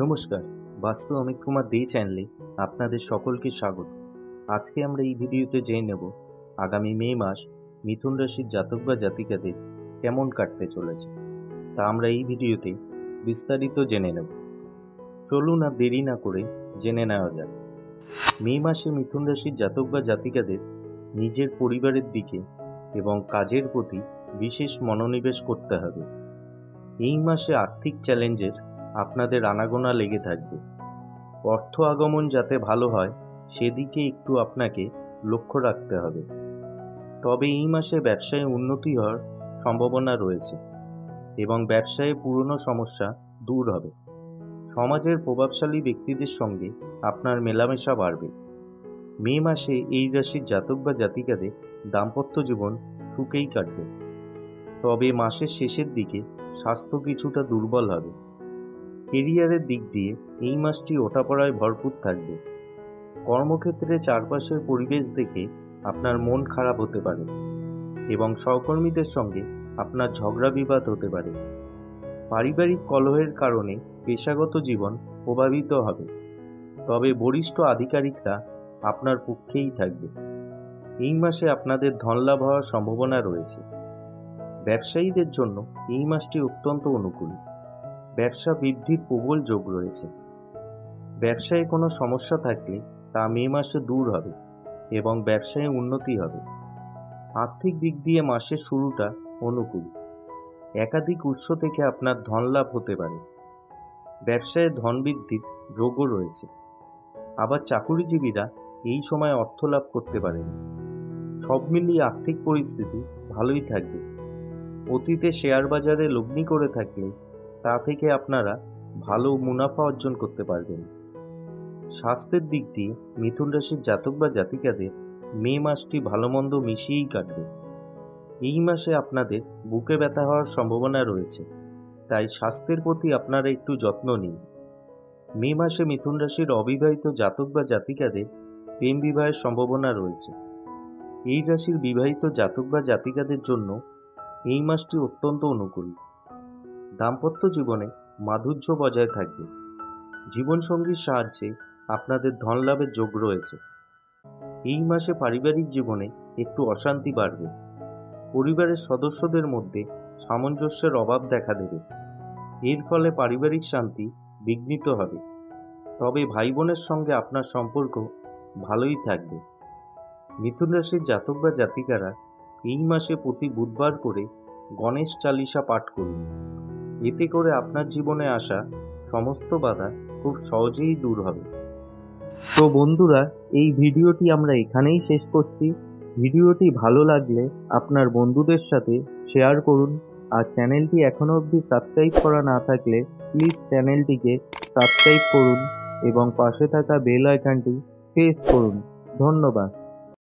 নমস্কার, বাস্তু অমিত কুমার দে চ্যানেলে আপনাদের সকলকে স্বাগত। আজকে আমরা এই ভিডিওতে জেনে নেব আগামী মে মাস মিথুন রাশির জাতক বা জাতিকাদের কেমন কাটতে চলেছে। তা আমরা এই ভিডিওতে বিস্তারিত জেনে নেব। চলুন আর দেরি না করে জেনে নেওয়া যাক। মে মাসে মিথুন রাশির জাতক বা জাতিকাদের নিজের পরিবারের দিকে এবং কাজের প্রতি বিশেষ মনোনিবেশ করতে হবে। এই মাসে আর্থিক চ্যালেঞ্জের আপনাদের আনাগোনা লেগে থাকবে। অর্থ আগমন যাতে ভালো হয় সেদিকে একটু আপনাকে লক্ষ্য রাখতে হবে। তবে এই মাসে ব্যবসায় উন্নতি হওয়ার সম্ভাবনা রয়েছে এবং ব্যবসায়ে পুরনো সমস্যা দূর হবে। সমাজের প্রভাবশালী ব্যক্তিদের সঙ্গে আপনার মেলামেশা বাড়বে। মে মাসে এই রাশির জাতক বা জাতিকাদের দাম্পত্য জীবন সুখেই কাটবে। তবে মাসের শেষের দিকে স্বাস্থ্য কিছুটা দুর্বল হবে। কেরিয়ারের দিক দিয়ে এই মাসটি ওঠাপড়ায় ভরপুর থাকবে। কর্মক্ষেত্রে চারপাশের পরিবেশ দেখে আপনার মন খারাপ হতে পারে এবং সহকর্মীদের সঙ্গে আপনার ঝগড়া বিবাদ হতে পারে। পারিবারিক কলহের কারণে পেশাগত জীবন প্রভাবিত হবে, তবে বরিষ্ঠ আধিকারিকরা আপনার পক্ষেই থাকবে। এই মাসে আপনাদের ধনলাভ হওয়ার সম্ভাবনা রয়েছে। ব্যবসায়ীদের জন্য এই মাসটি অত্যন্ত অনুকূল। ব্যবসা বৃদ্ধির প্রবল যোগ রয়েছে। ব্যবসায় কোনো সমস্যা থাকলে তা মে মাসে দূর হবে এবং ব্যবসায় উন্নতি হবে। আর্থিক দিক দিয়ে মাসের শুরুটা অনুকূল। একাধিক উৎস থেকে আপনার ধন লাভ হতে পারে। ব্যবসায় ধন বৃদ্ধির যোগও রয়েছে। আবার চাকুরিজীবীরা এই সময় অর্থ লাভ করতে পারেন। সব মিলিয়ে আর্থিক পরিস্থিতি ভালোই থাকবে। অতীতে শেয়ার বাজারে লগ্নি করে থাকলে তা থেকে আপনারা ভালো মুনাফা অর্জন করতে পারবেন। স্বাস্থ্যের দিক দিয়ে মিথুন রাশির জাতক বা জাতিকাদের মে মাসটি ভালো মন্দ মিশিয়েই কাটবে। এই মাসে আপনাদের বুকে ব্যথা হওয়ার সম্ভাবনা রয়েছে, তাই স্বাস্থ্যের প্রতি আপনারা একটু যত্ন নিন। মে মাসে মিথুন রাশির অবিবাহিত জাতক বা জাতিকাদের প্রেম বিবাহের সম্ভাবনা রয়েছে। এই রাশির বিবাহিত জাতক বা জাতিকাদের জন্য এই মাসটি অত্যন্ত অনুকূল। দাম্পত্য জীবনে মাধুর্য বজায় থাকবে। জীবনসঙ্গীর সাহায্যে আপনাদের ধন লাভের যোগ রয়েছে। এই মাসে পারিবারিক জীবনে একটু অশান্তি বাড়বে। পরিবারের সদস্যদের মধ্যে সামঞ্জস্যের অভাব দেখা দেবে। এর ফলে পারিবারিক শান্তি বিঘ্নিত হবে। তবে ভাই বোনের সঙ্গে আপনার সম্পর্ক ভালোই থাকবে। মিথুন রাশির জাতক বা জাতিকারা এই মাসে প্রতি বুধবার করে গণেশ চালিসা পাঠ করুন। এতে করে আপনার জীবনে আসা সমস্ত বাধা খুব সহজেই দূর হবে। তো বন্ধুরা, এই ভিডিওটি আমরা এখানেই শেষ করছি। ভিডিওটি ভালো লাগলে আপনার বন্ধুদের সাথে শেয়ার করুন। আর চ্যানেলটি এখনো অবধি সাবস্ক্রাইব করা না থাকলে প্লিজ চ্যানেলটিকে সাবস্ক্রাইব করুন এবং পাশে থাকা বেল আইকনটি প্রেস করুন। ধন্যবাদ।